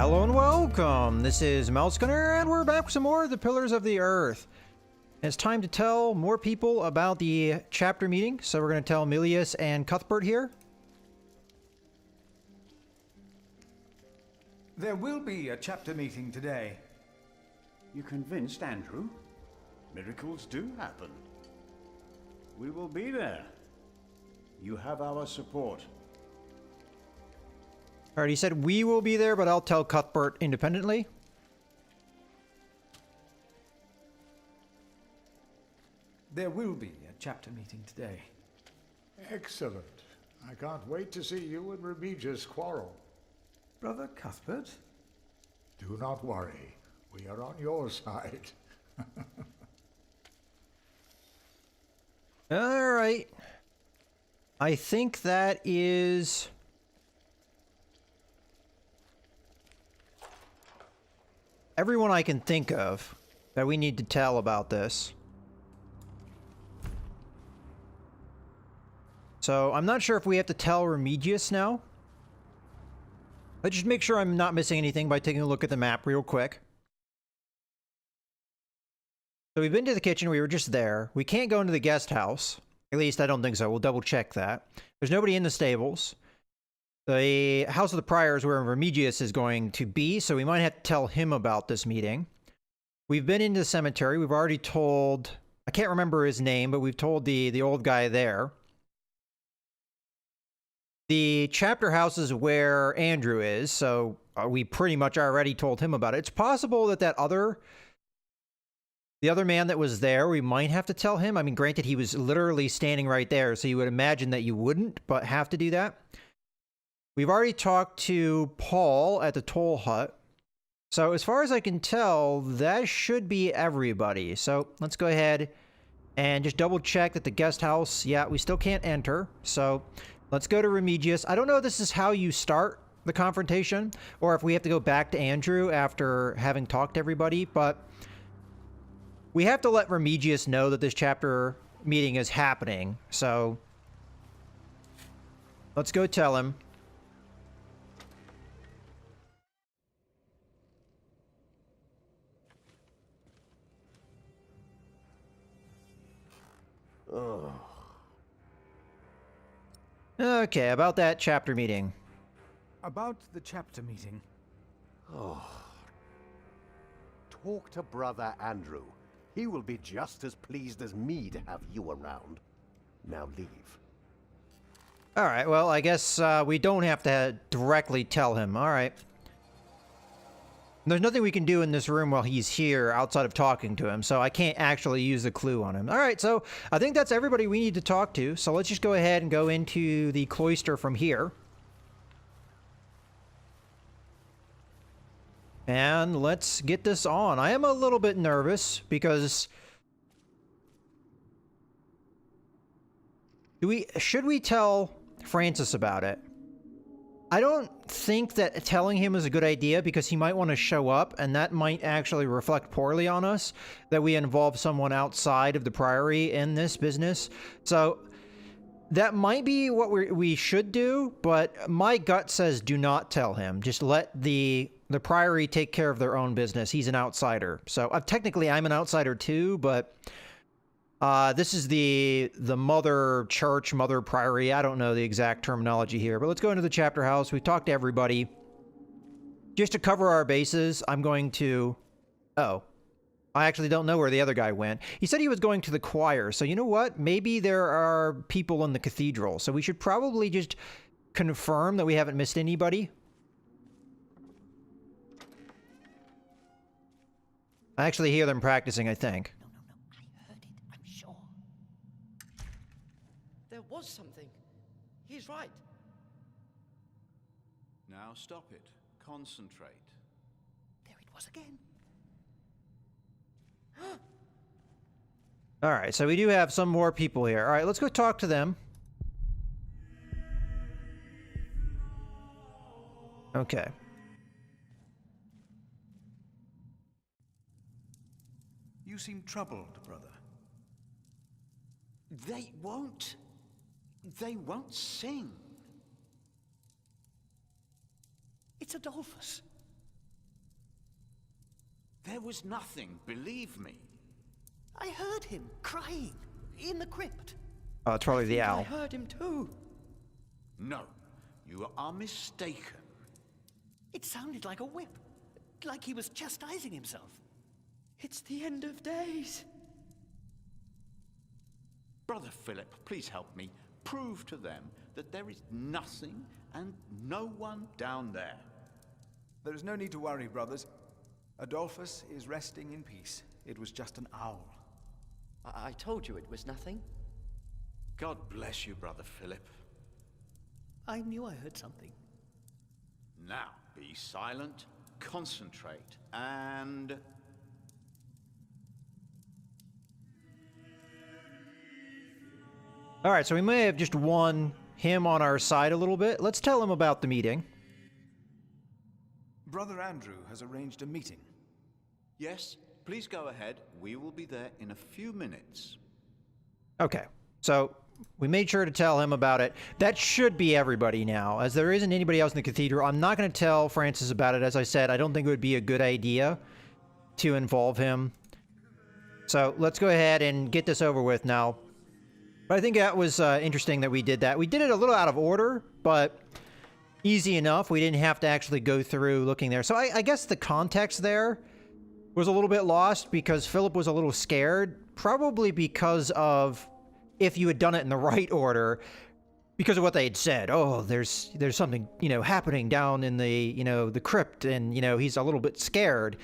Hello and welcome! This is Mousegunner, and we're back with some more of the Pillars of the Earth. And it's time to tell more people about the chapter meeting, so we're going to tell Milius and Cuthbert here. There will be a chapter meeting today. You convinced Andrew? Miracles do happen. We will be there. You have our support. Alright, he said we will be there, but I'll tell Cuthbert independently. There will be a chapter meeting today. Excellent. I can't wait to see you and Remigius quarrel. Brother Cuthbert? Do not worry. We are on your side. Alright. I think that is... everyone I can think of that we need to tell about this. So, I'm not sure if we have to tell Remigius now. Let's just make sure I'm not missing anything by taking a look at the map real quick. So we've been to the kitchen, we were just there. We can't go into the guest house. At least I don't think so, we'll double check that. There's nobody in the stables. The House of the Prior is where Remigius is going to be, so we might have to tell him about this meeting. We've been into the cemetery. We've already told... I can't remember his name, but we've told the old guy there. The chapter house is where Andrew is, so we pretty much already told him about it. It's possible that the other man that was there, we might have to tell him. I mean, granted, he was literally standing right there, so you would imagine that you wouldn't, but have to do that. We've already talked to Paul at the toll hut. So as far as I can tell, that should be everybody. So let's go ahead and just double check that the guest house, yeah, we still can't enter. So let's go to Remigius. I don't know if this is how you start the confrontation or if we have to go back to Andrew after having talked to everybody, but we have to let Remigius know that this chapter meeting is happening. So let's go tell him. Oh. Okay, about that chapter meeting. About the chapter meeting. Oh. Talk to Brother Andrew. He will be just as pleased as me to have you around. Now leave. Alright, well, I guess we don't have to directly tell him. Alright. There's nothing we can do in this room while he's here outside of talking to him, so I can't actually use a clue on him. Alright, so I think that's everybody we need to talk to, so let's just go ahead and go into the cloister from here. And let's get this on. I am a little bit nervous because... should we tell Francis about it? I don't think that telling him is a good idea because he might want to show up, and that might actually reflect poorly on us, that we involve someone outside of the Priory in this business. So that might be what we should do, but my gut says do not tell him. Just let the Priory take care of their own business. He's an outsider. So technically I'm an outsider too, but this is the mother church, mother priory. I don't know the exact terminology here, but let's go into the chapter house. We've talked to everybody. Just to cover our bases, I'm going to... oh. I actually don't know where the other guy went. He said he was going to the choir, so you know what? Maybe there are people in the cathedral, so we should probably just confirm that we haven't missed anybody. I actually hear them practicing, I think. There was something. He's right. Now stop it. Concentrate. There it was again. Alright, so we do have some more people here. Alright, let's go talk to them. Okay. You seem troubled, brother. They won't sing. It's Adolphus. There was nothing, believe me. I heard him crying in the crypt. Oh, it's probably the I owl. heard him too. No, you are mistaken. It sounded like a whip, like he was chastising himself. It's the end of days. Brother Philip, please help me. Prove to them that there is nothing and no one down there. There is no need to worry, brothers. Adolphus is resting in peace. It was just an owl. I told you it was nothing. God bless you, Brother Philip. I knew I heard something. Now, be silent, concentrate, and... All right, so we may have just won him on our side a little bit. Let's tell him about the meeting. Brother Andrew has arranged a meeting. Yes, please go ahead. We will be there in a few minutes. Okay, so we made sure to tell him about it. That should be everybody now, as there isn't anybody else in the cathedral. I'm not going to tell Francis about it. As I said, I don't think it would be a good idea to involve him. So let's go ahead and get this over with now. But I think that was interesting that we did that. We did it a little out of order, but easy enough. We didn't have to actually go through looking there. So I guess the context there was a little bit lost because Philip was a little scared, probably because of if you had done it in the right order, because of what they had said. Oh, there's something, happening down in the, the crypt, and, he's a little bit scared.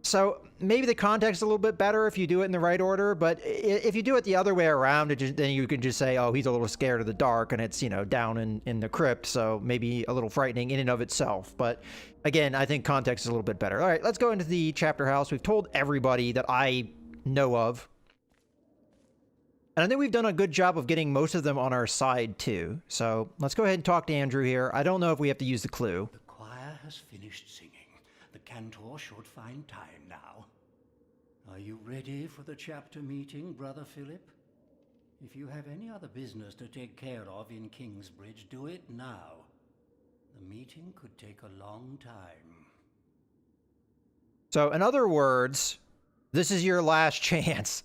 So maybe the context is a little bit better if you do it in the right order, but if you do it the other way around, then you can just say, oh, he's a little scared of the dark, and it's, down in the crypt, so maybe a little frightening in and of itself. But again, I think context is a little bit better. All right, let's go into the chapter house. We've told everybody that I know of. And I think we've done a good job of getting most of them on our side, too. So let's go ahead and talk to Andrew here. I don't know if we have to use the clue. The choir has finished singing. The cantor should find time now. Are you ready for the chapter meeting, Brother Philip? If you have any other business to take care of in Kingsbridge, do it now. The meeting could take a long time. So, in other words, this is your last chance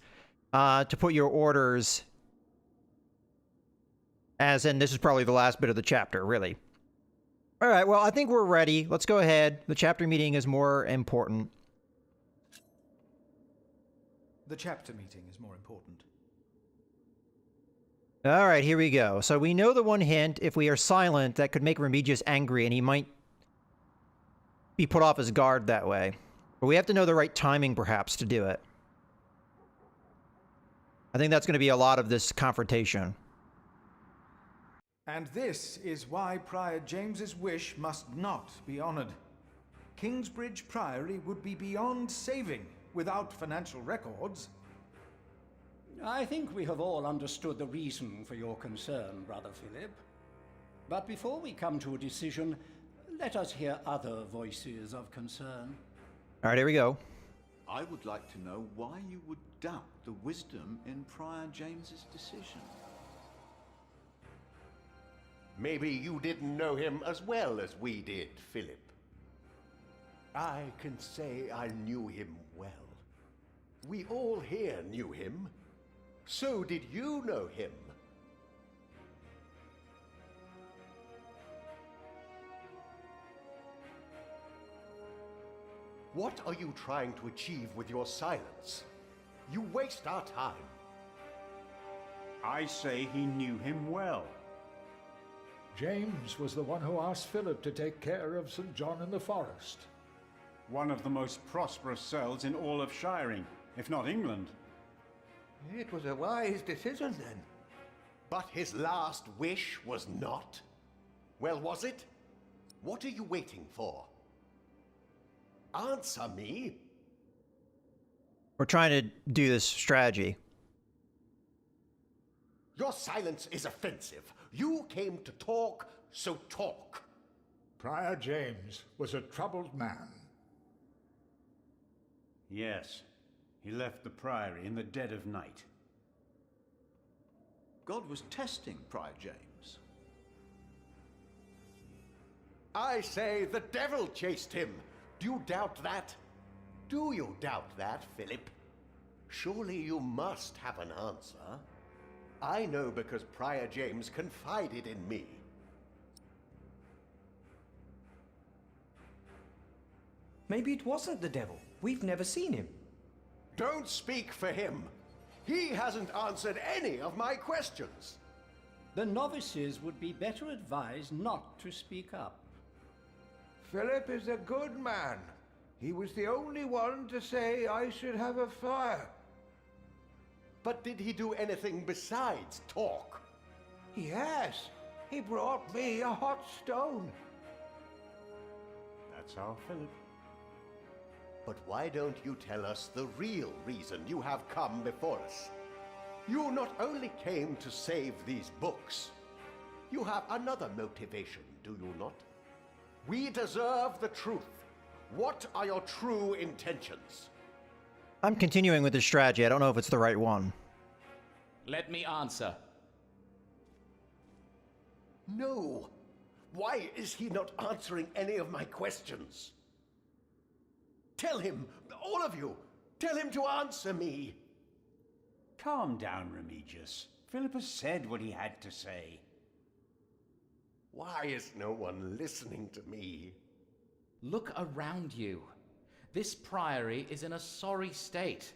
to put your orders, as in this is probably the last bit of the chapter, really. All right, well, I think we're ready. Let's go ahead. The chapter meeting is more important. The chapter meeting is more important. All right, here we go. So we know the one hint, if we are silent, that could make Remigius angry, and he might be put off his guard that way. But we have to know the right timing, perhaps, to do it. I think that's going to be a lot of this confrontation. And this is why Prior James's wish must not be honored. Kingsbridge Priory would be beyond saving without financial records. I think we have all understood the reason for your concern, Brother Philip. But before we come to a decision, let us hear other voices of concern. All right, here we go. I would like to know why you would doubt the wisdom in Prior James's decision. Maybe you didn't know him as well as we did, Philip. I can say I knew him well. We all here knew him. So did you know him. What are you trying to achieve with your silence? You waste our time. I say he knew him well. James was the one who asked Philip to take care of St. John in the Forest. One of the most prosperous cells in all of Shiring, if not England. It was a wise decision then. But his last wish was not. Well, was it? What are you waiting for? Answer me. We're trying to do this strategy. Your silence is offensive. You came to talk, so talk. Prior James was a troubled man. Yes, he left the priory in the dead of night. God was testing Prior James. I say the devil chased him. Do you doubt that? Do you doubt that, Philip? Surely you must have an answer. I know because Prior James confided in me. Maybe it wasn't the devil. We've never seen him. Don't speak for him. He hasn't answered any of my questions. The novices would be better advised not to speak up. Philip is a good man. He was the only one to say I should have a fire. But did he do anything besides talk? Yes, he brought me a hot stone. That's our Philip. But why don't you tell us the real reason you have come before us? You not only came to save these books, you have another motivation, do you not? We deserve the truth. What are your true intentions? I'm continuing with this strategy. I don't know if it's the right one. Let me answer. No. Why is he not answering any of my questions? Tell him, all of you, tell him to answer me. Calm down, Remigius. Philip has said what he had to say. Why is no one listening to me? Look around you. This priory is in a sorry state.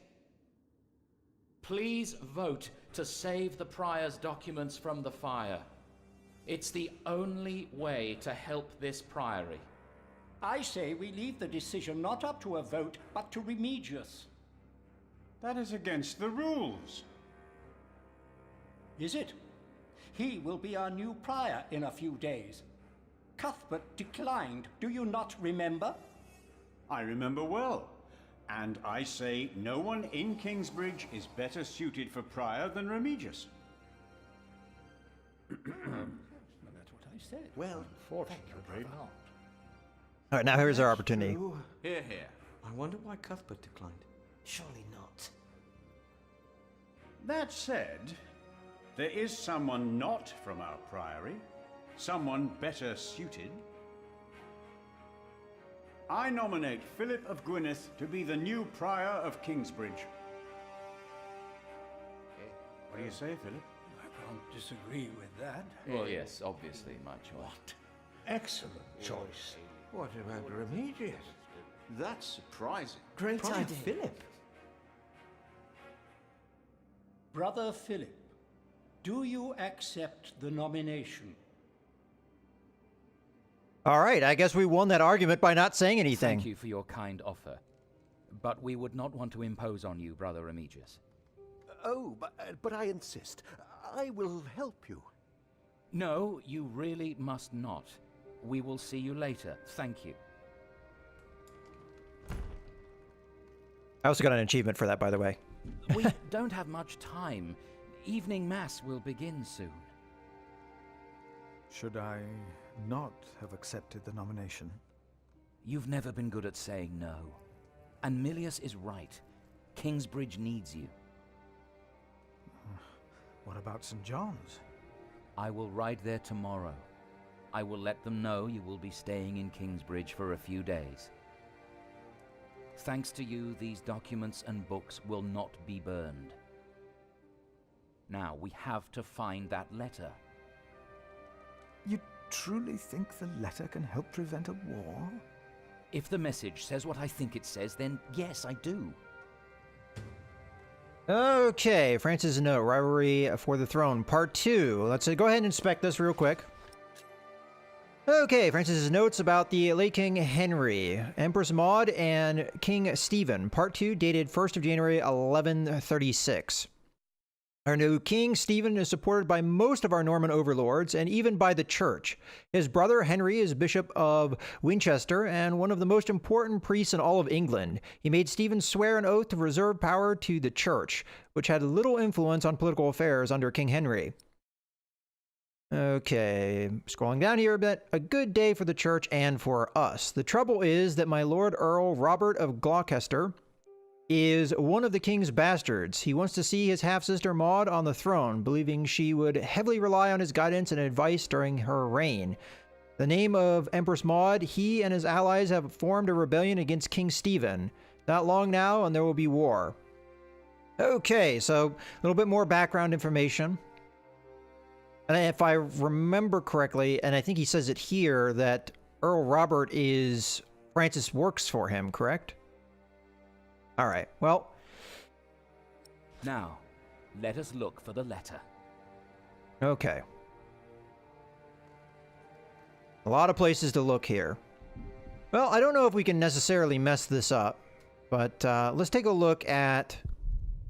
Please vote to save the prior's documents from the fire. It's the only way to help this priory. I say we leave the decision not up to a vote, but to Remigius. That is against the rules. Is it? He will be our new prior in a few days. Cuthbert declined, do you not remember? I remember well. And I say no one in Kingsbridge is better suited for prior than Remigius. Well, that's what I said. Well, thank you, brave. All right, now here's our opportunity. Hear, hear. I wonder why Cuthbert declined. Surely not. That said, there is someone not from our priory, someone better suited. I nominate Philip of Gwynedd to be the new prior of Kingsbridge. What do you say, Philip? I can't disagree with that. Well, yes, obviously, my choice. Excellent choice. What about Remigius? That's surprising. Great Prior idea. Philip. Brother Philip, do you accept the nomination? All right, I guess we won that argument by not saying anything. Thank you for your kind offer. But we would not want to impose on you, Brother Remigius. Oh, but I insist. I will help you. No, you really must not. We will see you later. Thank you. I also got an achievement for that, by the way. We don't have much time. Evening Mass will begin soon. Should I not have accepted the nomination? You've never been good at saying no. And Milius is right. Kingsbridge needs you. What about St. John's? I will ride there tomorrow. I will let them know you will be staying in Kingsbridge for a few days. Thanks to you, these documents and books will not be burned. Now, we have to find that letter. You truly think the letter can help prevent a war? If the message says what I think it says, then yes, I do. Okay, Francis' note, Rivalry for the Throne, Part 2. Let's go ahead and inspect this real quick. Okay, Francis' notes about the late King Henry, Empress Maud, and King Stephen, Part 2, dated 1st of January, 1136. Our new King Stephen is supported by most of our Norman overlords and even by the church. His brother Henry is Bishop of Winchester and one of the most important priests in all of England. He made Stephen swear an oath to reserve power to the church, which had little influence on political affairs under King Henry. Okay, scrolling down here a bit. A good day for the church and for us. The trouble is that my Lord Earl Robert of Gloucester is one of the king's bastards. He wants to see his half-sister Maud on the throne, believing she would heavily rely on his guidance and advice during her reign. The name of Empress Maud, he and his allies have formed a rebellion against King Stephen. Not long now, and there will be war. Okay, so a little bit more background information. And if I remember correctly, and I think he says it here, that Earl Robert is... Francis works for him, correct? Alright, well... Now, let us look for the letter. Okay. A lot of places to look here. Well, I don't know if we can necessarily mess this up, but let's take a look at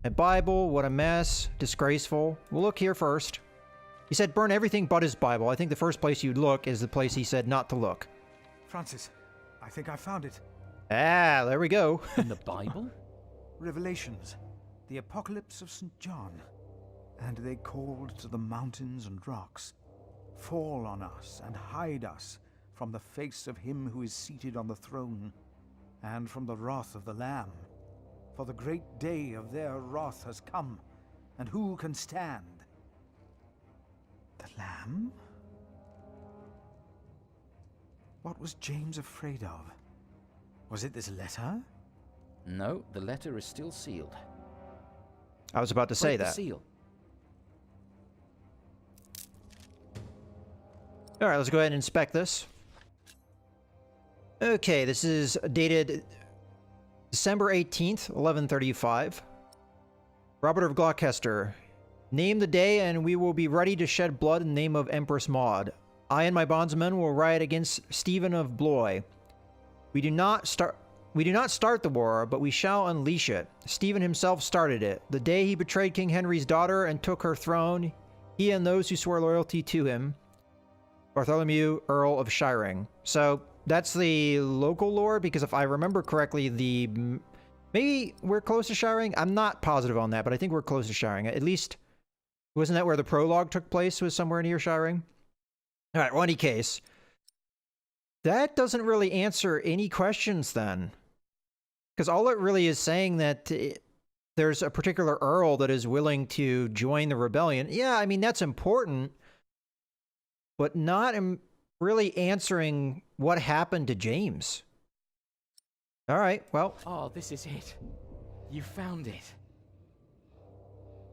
a Bible. What a mess. Disgraceful. We'll look here first. He said burn everything but his Bible. I think the first place you'd look is the place he said not to look. Francis, I think I found it. Ah, there we go. In the Bible? Revelations. The Apocalypse of St. John. And they called to the mountains and rocks, fall on us and hide us from the face of him who is seated on the throne, and from the wrath of the Lamb. For the great day of their wrath has come, and who can stand? The Lamb? What was James afraid of? Was it this letter? No, the letter is still sealed. I was about to say Break the that. seal. All right, let's go ahead and inspect this. Okay, this is dated December 18th, 1135. Robert of Gloucester. Name the day and we will be ready to shed blood in the name of Empress Maud. I and my bondsmen will riot against Stephen of Blois. We do not start the war, but we shall unleash it. Stephen himself started it. The day he betrayed King Henry's daughter and took her throne, he and those who swore loyalty to him. Bartholomew, Earl of Shiring. So that's the local lore, because if I remember correctly, maybe we're close to Shiring? I'm not positive on that, but I think we're close to Shiring. At least, wasn't that where the prologue took place, was somewhere near Shiring? Alright, well, in any case, that doesn't really answer any questions then. Because all it really is saying that there's a particular Earl that is willing to join the rebellion. Yeah, I mean, that's important, but not really answering what happened to James. All right, well. Oh, this is it. You found it.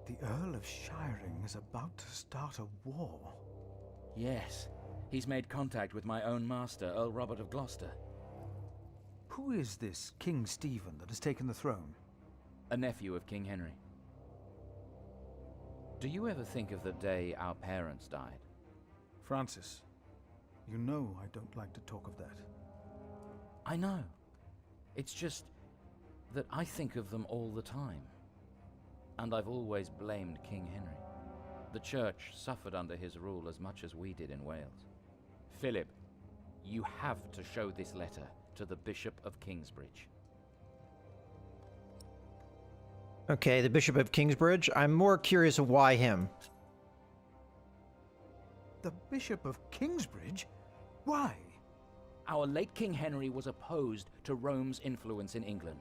The Earl of Shiring is about to start a war. Yes. He's made contact with my own master, Earl Robert of Gloucester. Who is this King Stephen that has taken the throne? A nephew of King Henry. Do you ever think of the day our parents died? Francis, you know I don't like to talk of that. I know. It's just that I think of them all the time. And I've always blamed King Henry. The church suffered under his rule as much as we did in Wales. Philip, you have to show this letter to the Bishop of Kingsbridge. Okay, the Bishop of Kingsbridge. I'm more curious of why him. The Bishop of Kingsbridge? Why? Our late King Henry was opposed to Rome's influence in England.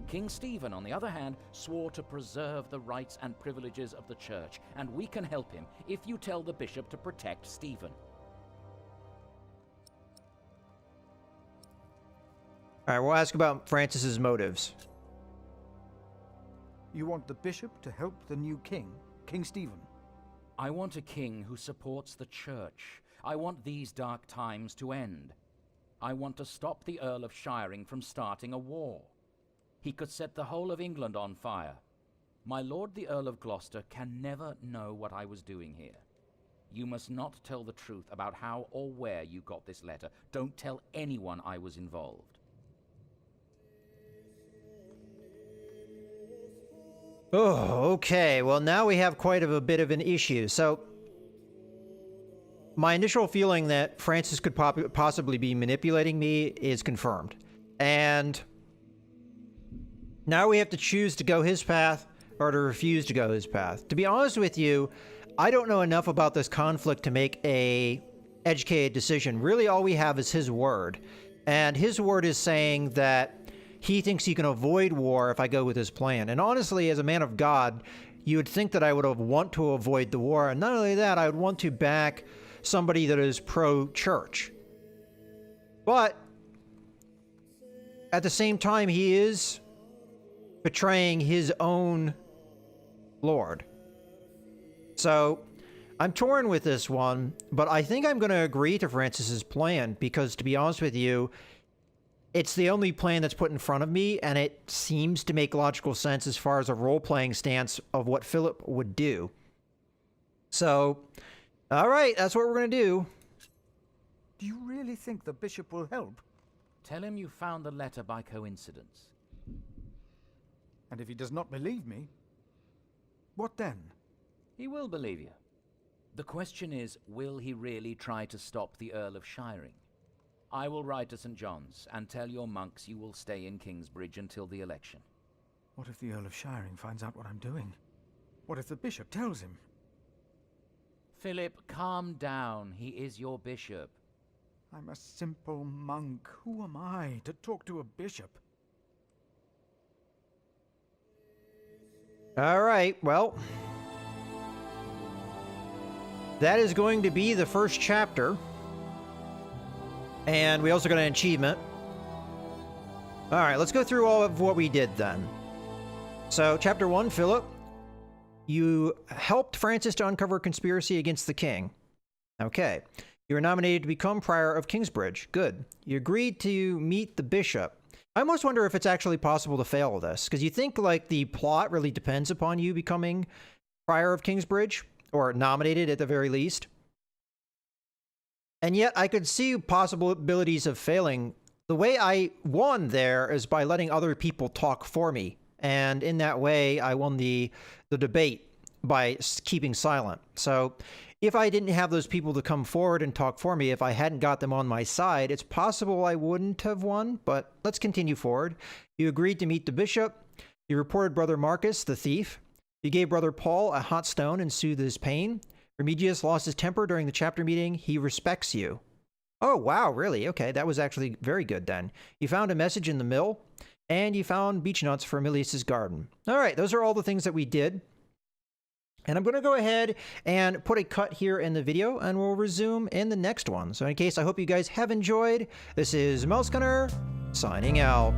King Stephen, on the other hand, swore to preserve the rights and privileges of the church, and we can help him if you tell the bishop to protect Stephen. All right, we'll ask about Francis's motives. You want the bishop to help the new king, King Stephen? I want a king who supports the church. I want these dark times to end. I want to stop the Earl of Shiring from starting a war. He could set the whole of England on fire. My lord the Earl of Gloucester can never know what I was doing here. You must not tell the truth about how or where you got this letter. Don't tell anyone I was involved. Oh, okay. Well, now we have quite a bit of an issue. So, my initial feeling that Francis could possibly be manipulating me is confirmed. And now we have to choose to go his path or to refuse to go his path. To be honest with you, I don't know enough about this conflict to make a educated decision. Really, all we have is his word. And his word is saying that he thinks he can avoid war if I go with his plan. And honestly, as a man of God, you would think that I would want to avoid the war. And not only that, I would want to back somebody that is pro-church. But at the same time, he is betraying his own lord. So I'm torn with this one, but I think I'm going to agree to Francis's plan because, to be honest with you, it's the only plan that's put in front of me, and it seems to make logical sense as far as a role-playing stance of what Philip would do. So, all right, that's what we're going to do. Do you really think the bishop will help? Tell him you found the letter by coincidence. And if he does not believe me, what then? He will believe you. The question is, will he really try to stop the Earl of Shiring? I will write to St. John's and tell your monks you will stay in Kingsbridge until the election. What if the Earl of Shiring finds out what I'm doing? What if the bishop tells him? Philip, calm down. He is your bishop. I'm a simple monk. Who am I to talk to a bishop? All right, well, that is going to be the first chapter. And we also got an achievement. All right, let's go through all of what we did then. So, Chapter 1, Philip, you helped Francis to uncover a conspiracy against the king. Okay. You were nominated to become Prior of Kingsbridge. Good. You agreed to meet the bishop. I almost wonder if it's actually possible to fail this, because you think, like, the plot really depends upon you becoming Prior of Kingsbridge, or nominated at the very least. And yet, I could see possibilities of failing. The way I won there is by letting other people talk for me. And in that way, I won the debate by keeping silent. So if I didn't have those people to come forward and talk for me, if I hadn't got them on my side, it's possible I wouldn't have won. But let's continue forward. You agreed to meet the bishop. You reported Brother Marcus, the thief. You gave Brother Paul a hot stone and soothed his pain. Remigius lost his temper during the chapter meeting. He respects you. Oh, wow, really? Okay, that was actually very good then. You found a message in the mill, and you found beech nuts for Emilius's garden. All right, those are all the things that we did. And I'm going to go ahead and put a cut here in the video, and we'll resume in the next one. So in case, I hope you guys have enjoyed. This is Mouse Gunner, signing out.